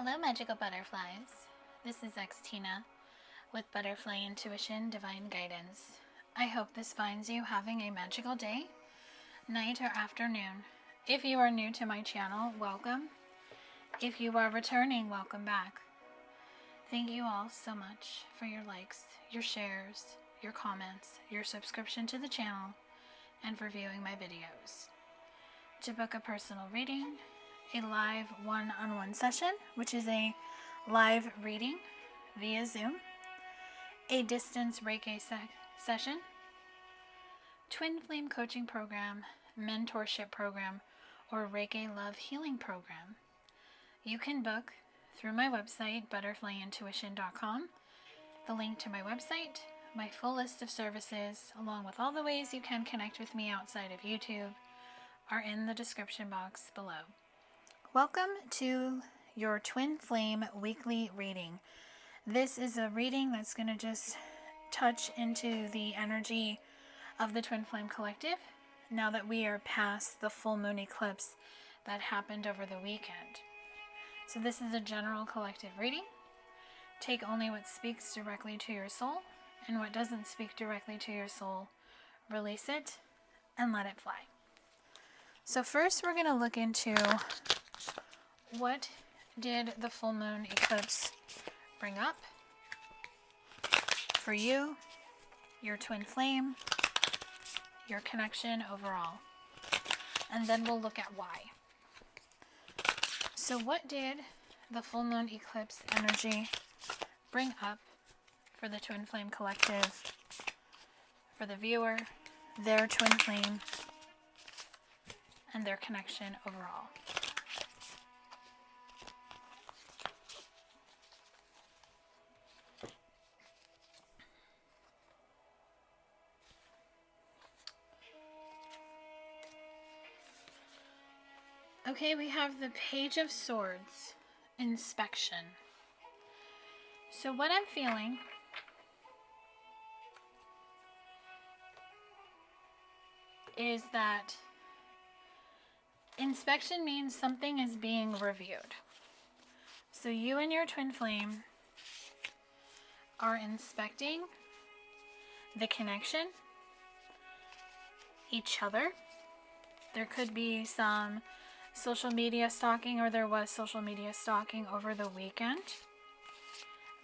Hello, magical butterflies. This is Tina with Butterfly Intuition Divine Guidance. I hope this finds you having a magical day, night, or afternoon. If you are new to my channel, welcome. If you are returning, welcome back. Thank you all so much for your likes, your shares, your comments, your subscription to the channel, and for viewing my videos. To book a personal reading, a live one-on-one session, which is a live reading via Zoom, a distance Reiki session, twin flame coaching program, mentorship program, or Reiki love healing program, you can book through my website, butterflyintuition.com. The link to my website, my full list of services, along with all the ways you can connect with me outside of YouTube, are in the description box below. Welcome to your Twin Flame weekly reading. This is a reading that's going to just touch into the energy of the Twin Flame Collective now that we are past the full moon eclipse that happened over the weekend. So this is a general collective reading. Take only what speaks directly to your soul, and what doesn't speak directly to your soul, release it and let it fly. So first we're going to look into what did the full moon eclipse bring up for you, your twin flame, your connection overall. And then we'll look at why. So what did the full moon eclipse energy bring up for the Twin Flame Collective, for the viewer, their twin flame, and their connection overall? Okay, we have the Page of Swords, inspection. So what I'm feeling is that inspection means something is being reviewed. So you and your twin flame are inspecting the connection, each other. There could be some social media stalking, or there was social media stalking over the weekend.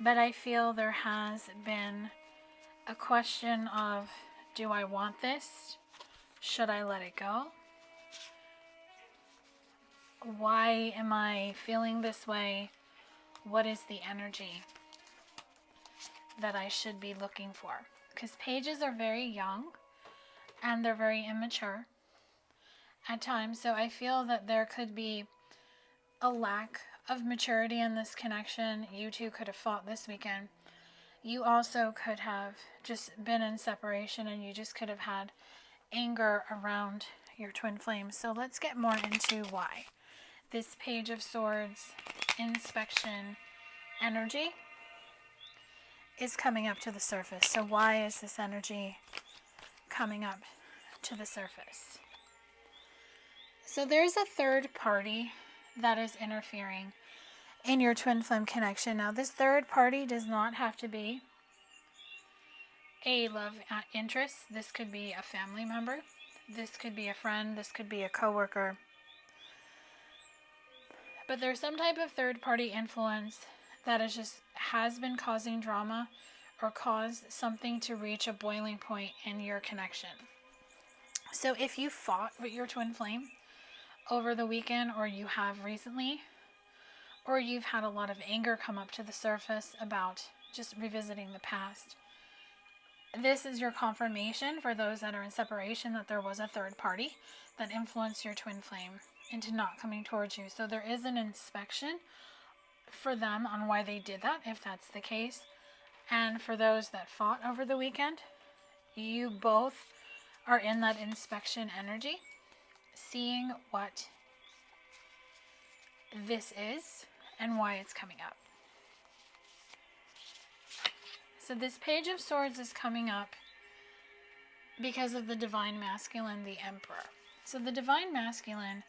But I feel there has been a question of, do I want this? Should I let it go? Why am I feeling this way? What is the energy that I should be looking for? Because pages are very young and they're very immature at times, so I feel that there could be a lack of maturity in this connection. You two could have fought this weekend. You also could have just been in separation, and you just could have had anger around your twin flame. So let's get more into why this Page of Swords inspection energy is coming up to the surface. So why is this energy coming up to the surface? So there's a third party that is interfering in your twin flame connection. Now, this third party does not have to be a love interest. This could be a family member. This could be a friend. This could be a coworker. But there's some type of third party influence that has been causing drama or caused something to reach a boiling point in your connection. So if you fought with your twin flame over the weekend, or you have recently, or you've had a lot of anger come up to the surface about just revisiting the past, this is your confirmation for those that are in separation that there was a third party that influenced your twin flame into not coming towards you. So there is an inspection for them on why they did that, if that's the case. And for those that fought over the weekend, you both are in that inspection energy, seeing what this is and why it's coming up. So this Page of Swords is coming up because of the Divine Masculine, the Emperor. So the Divine Masculine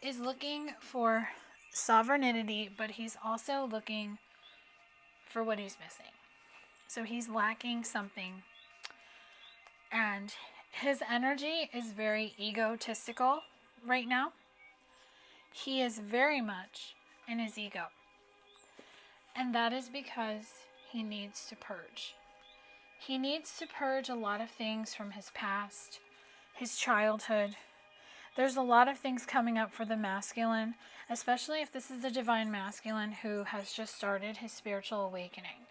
is looking for sovereignty, but he's also looking for what he's missing. So he's lacking something. And his energy is very egotistical right now. He is very much in his ego. And that is because he needs to purge. He needs to purge a lot of things from his past, his childhood. There's a lot of things coming up for the masculine, especially if this is a divine masculine who has just started his spiritual awakening.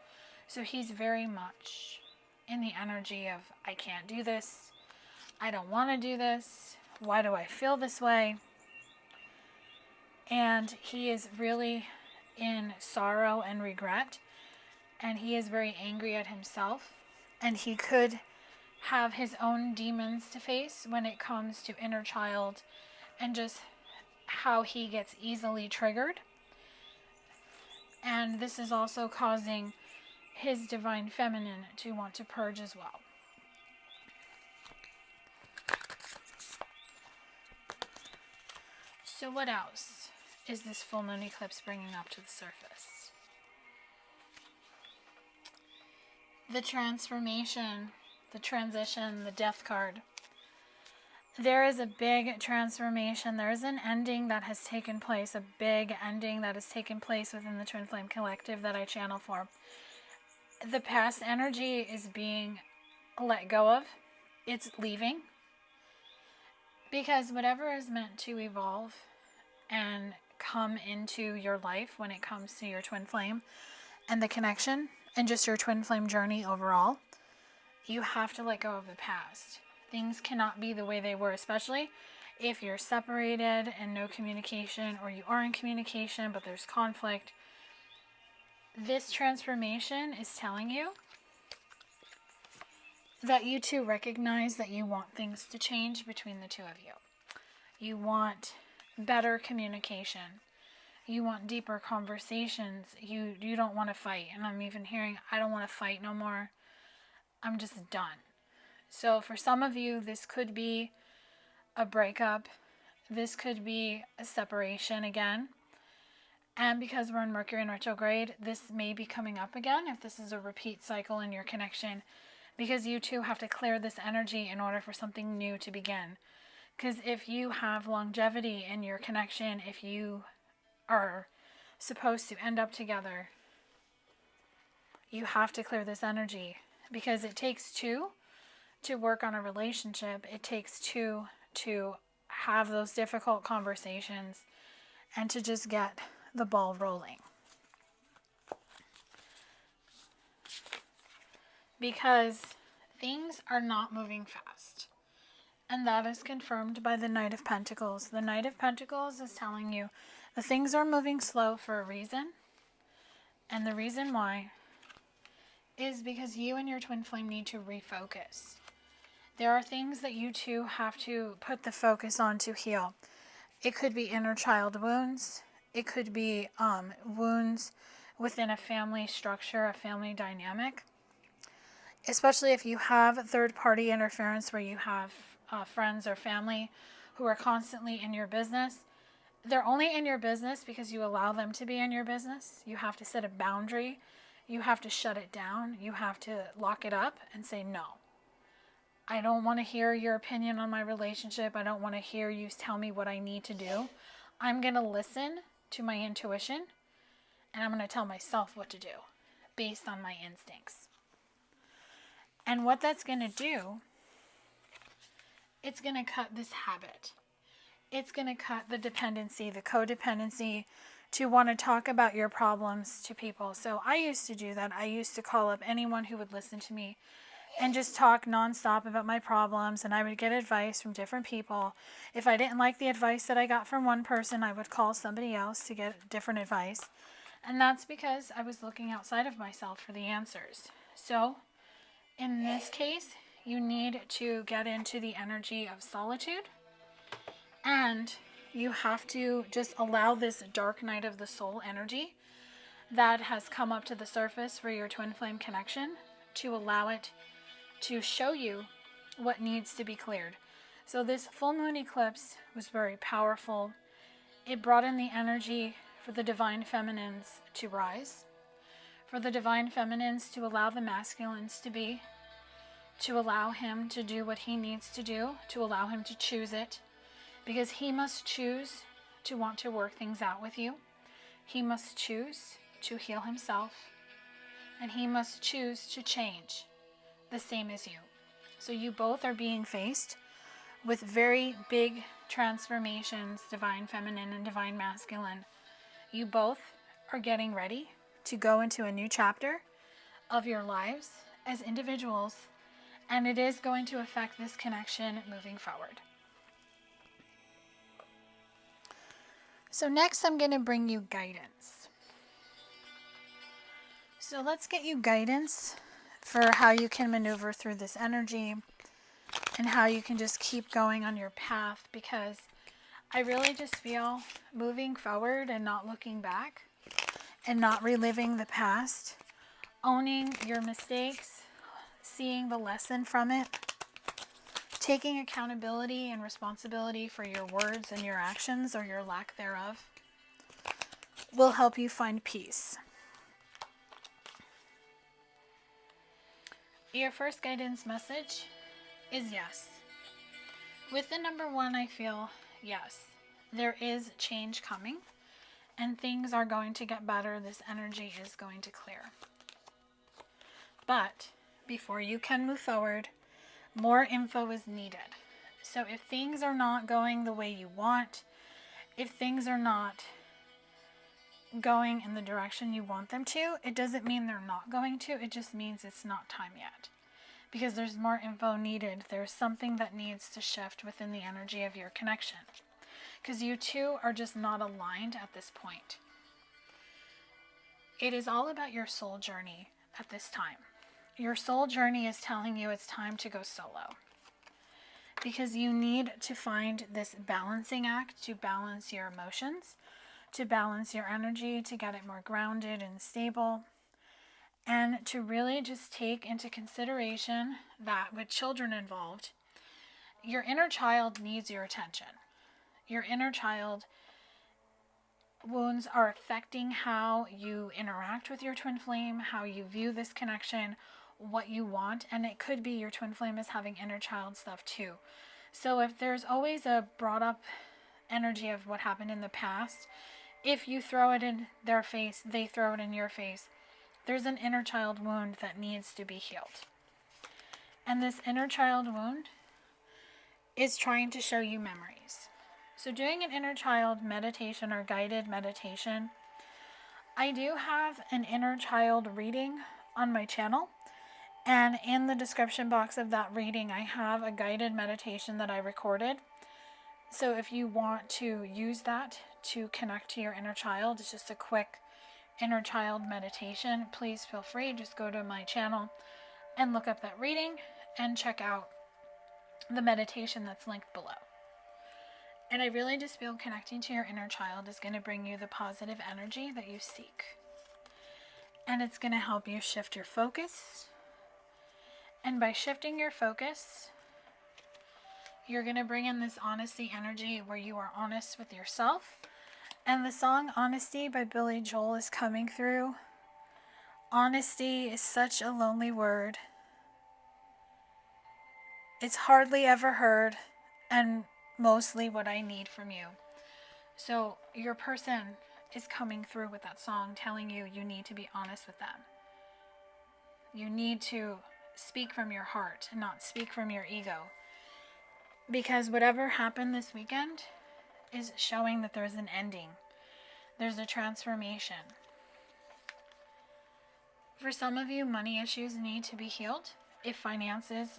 So he's very much in the energy of, I can't do this. I don't want to do this. Why do I feel this way? And he is really in sorrow and regret. And he is very angry at himself. And he could have his own demons to face when it comes to inner child and just how he gets easily triggered. And this is also causing his divine feminine to want to purge as well. So what else is this full moon eclipse bringing up to the surface? The transformation, the transition, the death card. There is a big transformation. There is an ending that has taken place, a big ending that has taken place within the Twin Flame Collective that I channel for. The past energy is being let go of. It's leaving. Because whatever is meant to evolve and come into your life when it comes to your twin flame and the connection and just your twin flame journey overall, you have to let go of the past. Things cannot be the way they were, especially if you're separated and no communication, or you are in communication but there's conflict. This transformation is telling you that you two recognize that you want things to change between the two of you. You want better communication. You want deeper conversations. You don't want to fight. And I'm even hearing, I don't want to fight no more. I'm just done. So for some of you, this could be a breakup. This could be a separation again. And because we're in Mercury in retrograde, this may be coming up again if this is a repeat cycle in your connection. Because you two have to clear this energy in order for something new to begin. Because if you have longevity in your connection, if you are supposed to end up together, you have to clear this energy. Because it takes two to work on a relationship. It takes two to have those difficult conversations and to just get the ball rolling. Because things are not moving fast. And that is confirmed by the Knight of Pentacles. The Knight of Pentacles is telling you the things are moving slow for a reason. And the reason why is because you and your twin flame need to refocus. There are things that you two have to put the focus on to heal. It could be inner child wounds. It could be wounds within a family structure, a family dynamic. Especially if you have third-party interference where you have friends or family who are constantly in your business. They're only in your business because you allow them to be in your business. You have to set a boundary. You have to shut it down. You have to lock it up and say no. I don't want to hear your opinion on my relationship. I don't want to hear you tell me what I need to do. I'm going to listen to my intuition and I'm going to tell myself what to do based on my instincts. And what that's going to do, it's going to cut this habit. It's going to cut the dependency, the codependency, to want to talk about your problems to people. So I used to do that. I used to call up anyone who would listen to me and just talk nonstop about my problems, and I would get advice from different people. If I didn't like the advice that I got from one person, I would call somebody else to get different advice. And that's because I was looking outside of myself for the answers. So in this case, you need to get into the energy of solitude, and you have to just allow this dark night of the soul energy that has come up to the surface for your twin flame connection, to allow it to show you what needs to be cleared. So this full moon eclipse was very powerful. It brought in the energy for the divine feminines to rise, for the divine feminines to allow the masculines to be, to allow him to do what he needs to do, to allow him to choose it, because he must choose to want to work things out with you. He must choose to heal himself, and he must choose to change the same as you. So you both are being faced with very big transformations, divine feminine and divine masculine. You both are getting ready to go into a new chapter of your lives as individuals, and it is going to affect this connection moving forward. So next I'm going to bring you guidance. So let's get you guidance for how you can maneuver through this energy and how you can just keep going on your path, because I really just feel moving forward and not looking back and not reliving the past, owning your mistakes, seeing the lesson from it, taking accountability and responsibility for your words and your actions or your lack thereof will help you find peace. Your first guidance message is yes. With the number 1, I feel yes, there is change coming and things are going to get better. This energy is going to clear. But before you can move forward, more info is needed. So if things are not going the way you want, if things are not going in the direction you want them to, it doesn't mean they're not going to. It just means it's not time yet. Because there's more info needed. There's something that needs to shift within the energy of your connection. Because you two are just not aligned at this point. It is all about your soul journey at this time. Your soul journey is telling you it's time to go solo. Because you need to find this balancing act to balance your emotions, to balance your energy, to get it more grounded and stable, and to really just take into consideration that with children involved, your inner child needs your attention. Your inner child wounds are affecting how you interact with your twin flame, how you view this connection, what you want, and it could be your twin flame is having inner child stuff too. So if there's always a brought up energy of what happened in the past, if you throw it in their face, they throw it in your face, there's an inner child wound that needs to be healed. And this inner child wound is trying to show you memories. So doing an inner child meditation or guided meditation, I do have an inner child reading on my channel. And in the description box of that reading, I have a guided meditation that I recorded. So if you want to use that to connect to your inner child, it's just a quick inner child meditation. Please feel free, just go to my channel and look up that reading and check out the meditation that's linked below. And I really just feel connecting to your inner child is going to bring you the positive energy that you seek. And it's going to help you shift your focus. And by shifting your focus, you're going to bring in this honesty energy where you are honest with yourself. And the song Honesty by Billy Joel is coming through. Honesty is such a lonely word. It's hardly ever heard, and mostly what I need from you. So your person is coming through with that song telling you you need to be honest with them. You need to speak from your heart and not speak from your ego. Because whatever happened this weekend is showing that there's an ending. There's a transformation. For some of you, money issues need to be healed if finances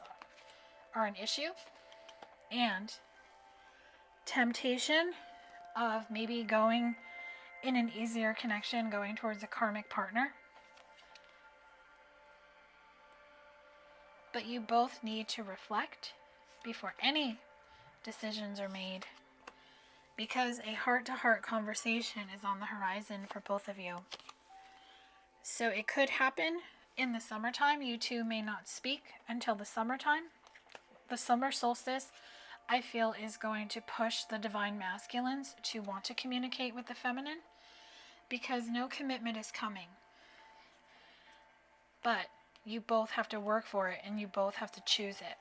are an issue. And temptation of maybe going in an easier connection, going towards a karmic partner. But you both need to reflect before any decisions are made, because a heart-to-heart conversation is on the horizon for both of you. So it could happen in the summertime. You two may not speak until the summertime. The summer solstice, I feel, is going to push the divine masculines to want to communicate with the feminine. because no commitment is coming. But you both have to work for it, and you both have to choose it,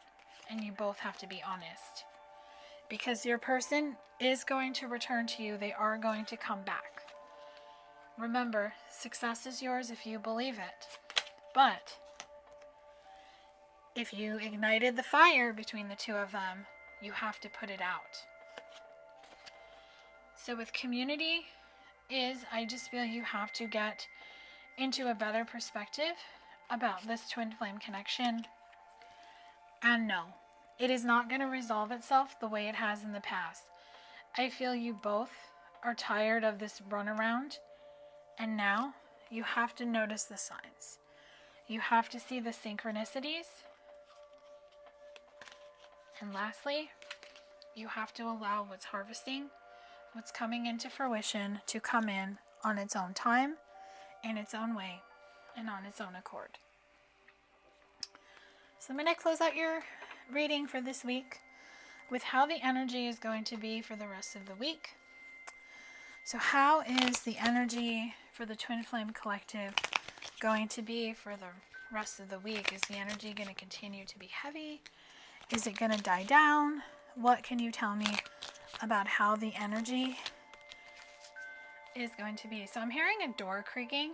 and you both have to be honest. Because your person is going to return to you. They are going to come back. Remember, success is yours if you believe it. But if you ignited the fire between the two of them, you have to put it out. So with community I just feel you have to get into a better perspective about this twin flame connection. And no, it is not going to resolve itself the way it has in the past. I feel you both are tired of this runaround, and now you have to notice the signs. You have to see the synchronicities. And lastly, you have to allow what's harvesting, what's coming into fruition, to come in on its own time, in its own way, and on its own accord. So I'm going to close out your reading for this week with how the energy is going to be for the rest of the week. So how is the energy for the Twin Flame Collective going to be for the rest of the week? Is the energy going to continue to be heavy? Is it going to die down? What can you tell me about how the energy is going to be? So I'm hearing a door creaking.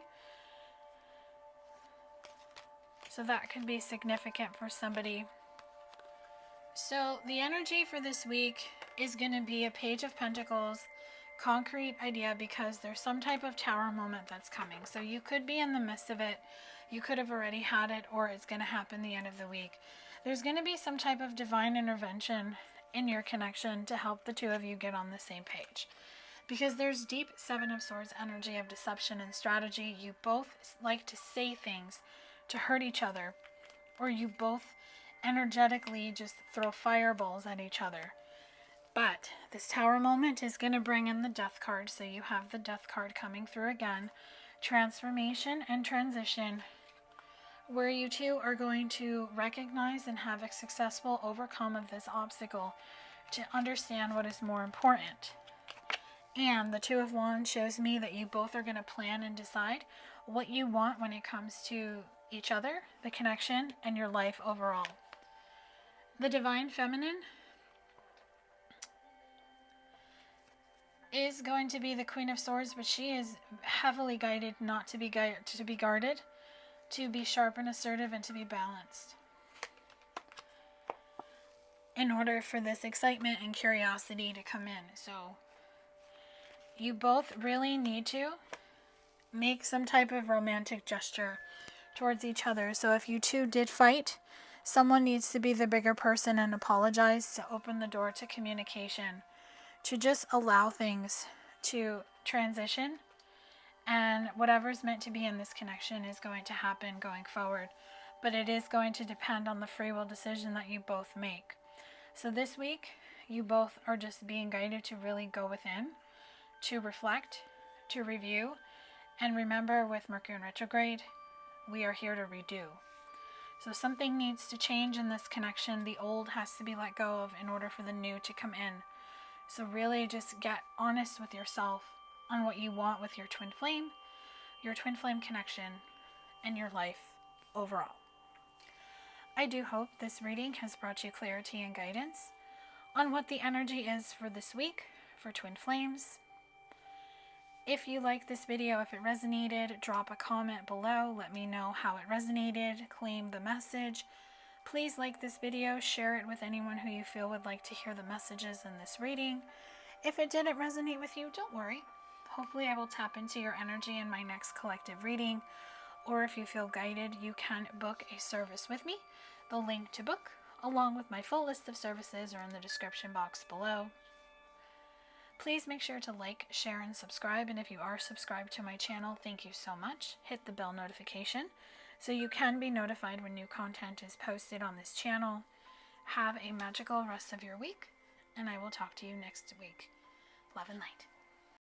So that could be significant for somebody. So the energy for this week is going to be a Page of Pentacles, concrete idea, because there's some type of tower moment that's coming. So you could be in the midst of it. You could have already had it, or it's going to happen the end of the week. There's going to be some type of divine intervention in your connection to help the two of you get on the same page. Because there's deep Seven of Swords energy of deception and strategy. You both like to say things to hurt each other, or you both energetically just throw fireballs at each other. But this tower moment is going to bring in the Death card. So you have the Death card coming through again. Transformation and transition, where you two are going to recognize and have a successful overcome of this obstacle to understand what is more important. And the Two of Wands shows me that you both are going to plan and decide what you want when it comes to each other, the connection, and your life overall. The Divine Feminine is going to be the Queen of Swords, but she is heavily guided not to be guarded, to be sharp and assertive, and to be balanced, in order for this excitement and curiosity to come in. So you both really need to make some type of romantic gesture towards each other. So if you two did fight, someone needs to be the bigger person and apologize, to open the door to communication, to just allow things to transition, and whatever's meant to be in this connection is going to happen going forward. But it is going to depend on the free will decision that you both make. So this week, you both are just being guided to really go within, to reflect, to review, and remember, with Mercury in retrograde, we are here to redo. So something needs to change in this connection. The old has to be let go of in order for the new to come in. So really just get honest with yourself on what you want with your twin flame connection, and your life overall. I do hope this reading has brought you clarity and guidance on what the energy is for this week for twin flames. If you like this video, if it resonated, drop a comment below. Let me know how it resonated. Claim the message. Please like this video. Share it with anyone who you feel would like to hear the messages in this reading. If it didn't resonate with you, don't worry. Hopefully I will tap into your energy in my next collective reading. Or if you feel guided, you can book a service with me. The link to book, along with my full list of services, are in the description box below. Please make sure to like, share, and subscribe. And if you are subscribed to my channel, thank you so much. Hit the bell notification so you can be notified when new content is posted on this channel. Have a magical rest of your week, and I will talk to you next week. Love and light.